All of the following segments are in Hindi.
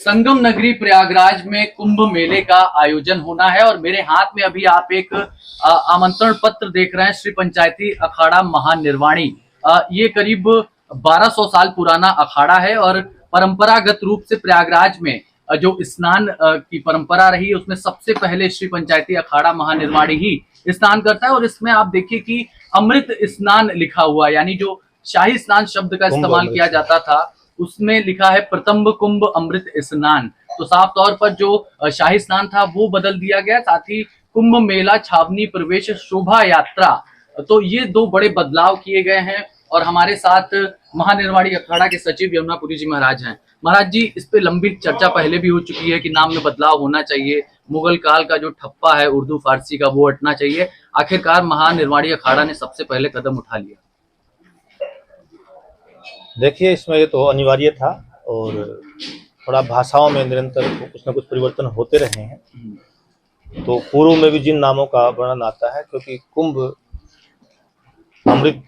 संगम नगरी प्रयागराज में कुंभ मेले का आयोजन होना है और मेरे हाथ में अभी आप एक आमंत्रण पत्र देख रहे हैं। श्री पंचायती अखाड़ा महानिर्वाणी ये करीब 1200 साल पुराना अखाड़ा है और परंपरागत रूप से प्रयागराज में जो स्नान की परंपरा रही उसमें सबसे पहले श्री पंचायती अखाड़ा महानिर्वाणी ही स्नान करता है। और इसमें आप देखिए कि अमृत स्नान लिखा हुआ, यानी जो शाही स्नान शब्द का इस्तेमाल किया जाता था उसमें लिखा है प्रथम कुंभ अमृत स्नान। तो साफ तौर पर जो शाही स्नान था वो बदल दिया गया, साथ ही कुंभ मेला छावनी प्रवेश शोभा यात्रा, तो ये दो बड़े बदलाव किए गए हैं। और हमारे साथ महानिर्वाणी अखाड़ा के सचिव यमुनापुरी जी महाराज हैं। महाराज जी, इस पे लंबी चर्चा पहले भी हो चुकी है कि नाम में बदलाव होना चाहिए, मुगल काल का जो ठप्पा है उर्दू फारसी का वो हटना चाहिए। आखिरकार महानिर्वाणी अखाड़ा ने सबसे पहले कदम उठा लिया। देखिए, इसमें ये तो अनिवार्य था और थोड़ा भाषाओं में निरंतर कुछ न कुछ परिवर्तन होते रहे हैं। तो पूर्व में भी जिन नामों का वर्णन आता है, क्योंकि कुंभ अमृत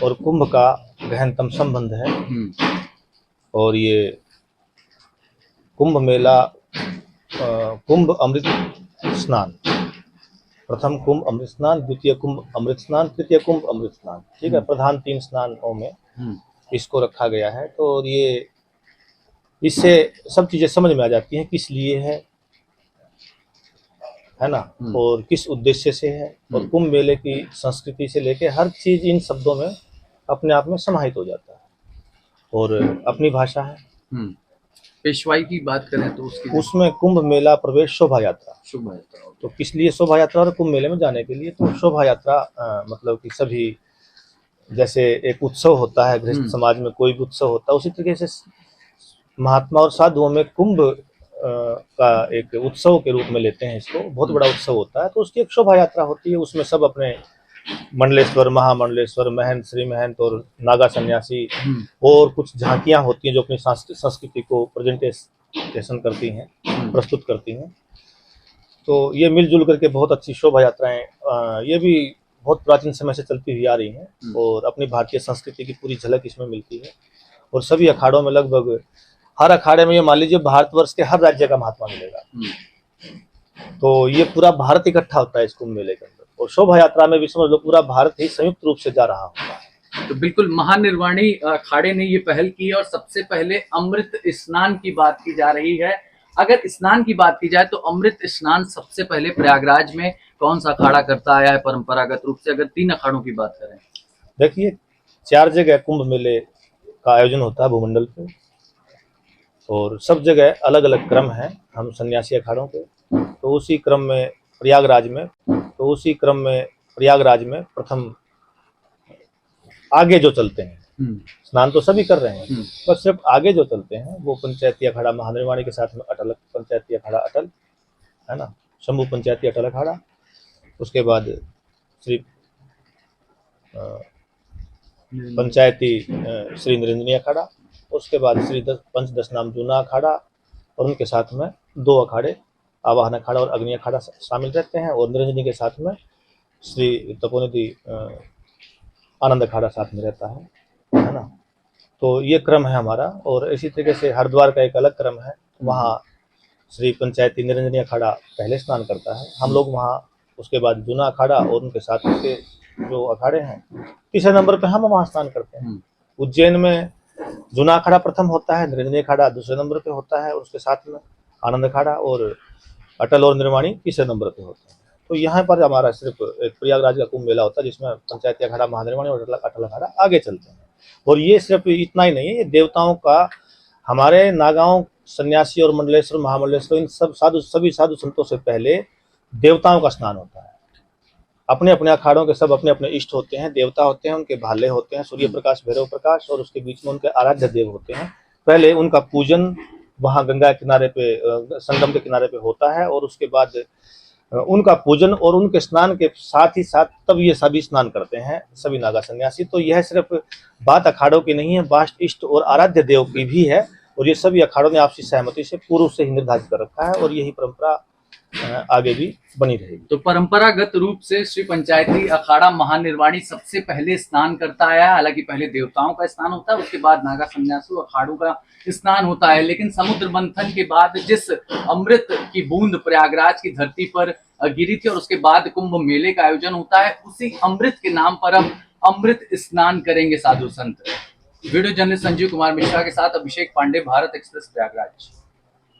और कुंभ का गहनतम संबंध है और ये कुंभ मेला कुंभ अमृत स्नान, प्रथम कुंभ अमृत स्नान, द्वितीय कुंभ अमृत स्नान, तृतीय कुंभ अमृत स्नान, ठीक है, प्रधान 3 स्नानों में इसको रखा गया है। तो ये इससे सब चीजें समझ में आ जाती हैं किस लिए है ना, और किस उद्देश्य से है। और कुंभ मेले की संस्कृति से लेके हर चीज इन शब्दों में अपने आप में समाहित हो जाता है और अपनी भाषा है। पेशवाई की बात करें तो उसमें कुंभ मेला प्रवेश शोभा यात्रा, तो किस लिए शोभा यात्रा और कुंभ मेले में जाने के लिए। तो शोभा यात्रा मतलब कि सभी, जैसे एक उत्सव होता है गृहस्थ समाज में, कोई भी उत्सव होता है, उसी तरीके से महात्मा और साधुओं में कुंभ का एक उत्सव के रूप में लेते हैं इसको। बहुत बड़ा उत्सव होता है, तो उसकी एक शोभा यात्रा होती है। उसमें सब अपने मंडलेश्वर, महामंडलेश्वर, महंत, श्री महंत और नागा सन्यासी और कुछ झांकियां होती हैं जो अपनी संस्कृति को प्रेजेंटेशन करती हैं, प्रस्तुत करती हैं। तो ये मिलजुल करके बहुत अच्छी शोभा यात्राएं ये भी बहुत प्राचीन समय से चलती हुई आ रही हैं और अपनी भारतीय संस्कृति की पूरी झलक इसमें मिलती है। और सभी अखाड़ों में लगभग हर अखाड़े में ये मान लीजिए भारतवर्ष के हर राज्य का महात्मा मिलेगा। तो ये पूरा भारत इकट्ठा होता है इस कुंभ मेले के अंदर, और शोभा यात्रा में भी समझ लो पूरा भारत ही संयुक्त रूप से जा रहा होता है। तो बिल्कुल महानिर्वाणी अखाड़े ने ये पहल की है और सबसे पहले अमृत स्नान की बात की जा रही है। अगर स्नान की बात की जाए तो अमृत स्नान सबसे पहले प्रयागराज में कौन सा अखाड़ा करता आया है परंपरागत रूप से, अगर 3 अखाड़ों की बात करें? देखिए, 4 जगह कुंभ मेले का आयोजन होता है भूमंडल पे और सब जगह अलग अलग क्रम है। हम सन्यासी अखाड़ों के, तो उसी क्रम में प्रयागराज में प्रथम आगे जो चलते हैं, स्नान तो सभी कर रहे हैं, बस सिर्फ आगे जो चलते हैं वो पंचायती अखाड़ा महानिर्वाणी के साथ में अटल पंचायती अखाड़ा अटल है ना, शंभू पंचायती अटल अखाड़ा। उसके बाद श्री पंचायती श्री निरंजनी अखाड़ा, उसके बाद श्री पंचदश नाम जूना अखाड़ा और उनके साथ में 2 अखाड़े आवाहन अखाड़ा और अग्नि अखाड़ा शामिल रहते हैं। और निरंजनी के साथ में श्री तपोनिधि आनंद अखाड़ा साथ में रहता है ना। तो ये क्रम है हमारा। और इसी तरीके से हरिद्वार का एक अलग क्रम है, वहाँ श्री पंचायती निरंजनी अखाड़ा पहले स्नान करता है, हम लोग वहाँ उसके बाद जूना अखाड़ा और उनके साथ के जो अखाड़े हैं 3 नंबर पे हम वहाँ स्नान करते हैं। उज्जैन में जूना अखाड़ा प्रथम होता है, निरंजनी अखाड़ा 2 नंबर पे होता है और उसके साथ में आनंद अखाड़ा और अटल और निर्वाणी 3 नंबर पे होते हैं। तो यहाँ पर हमारा सिर्फ एक प्रयागराज का कुंभ मेला होता है जिसमें पंचायती अखाड़ा महानिर्वाणी और अटल अखाड़ा आगे चलते हैं। और ये सिर्फ इतना ही नहीं है, ये देवताओं का, हमारे नागांव सन्यासी और मंडलेश्वर, महामंडलेश्वर, इन सब सभी साधु संतों से पहले देवताओं का स्नान होता है। अपने अपने अखाड़ों के सब अपने अपने इष्ट होते हैं, देवता होते हैं, उनके भाले होते हैं, सूर्य प्रकाश, भैरव प्रकाश, और उसके बीच में उनके आराध्य देव होते हैं। पहले उनका पूजन वहाँ गंगा किनारे पे, संगम के किनारे पे होता है और उसके बाद उनका पूजन और उनके स्नान के साथ ही साथ तब ये सभी स्नान करते हैं, सभी नागा सन्यासी। तो यह सिर्फ बात अखाड़ों की नहीं है, बाष्ट इष्ट और आराध्य देव की भी है। और ये सभी अखाड़ों ने आपसी सहमति से पूर्व से ही निर्धारित कर रखा है और यही परंपरा आगे भी बनी रहेगी। तो परंपरागत रूप से श्री पंचायती अखाड़ा महानिर्वाणी सबसे पहले स्नान करता आया है। हालांकि पहले देवताओं का स्नान होता है, उसके बाद नागा संन्यासु अखाड़ों का स्नान होता है। लेकिन समुद्र मंथन के बाद जिस अमृत की बूंद प्रयागराज की धरती पर गिरी थी और उसके बाद कुंभ मेले का आयोजन होता है, उसी अमृत के नाम पर अब अमृत स्नान करेंगे साधु संत। वीडियो जर्नलिस्ट संजीव कुमार मिश्रा के साथ अभिषेक पांडे, भारत एक्सप्रेस, प्रयागराज।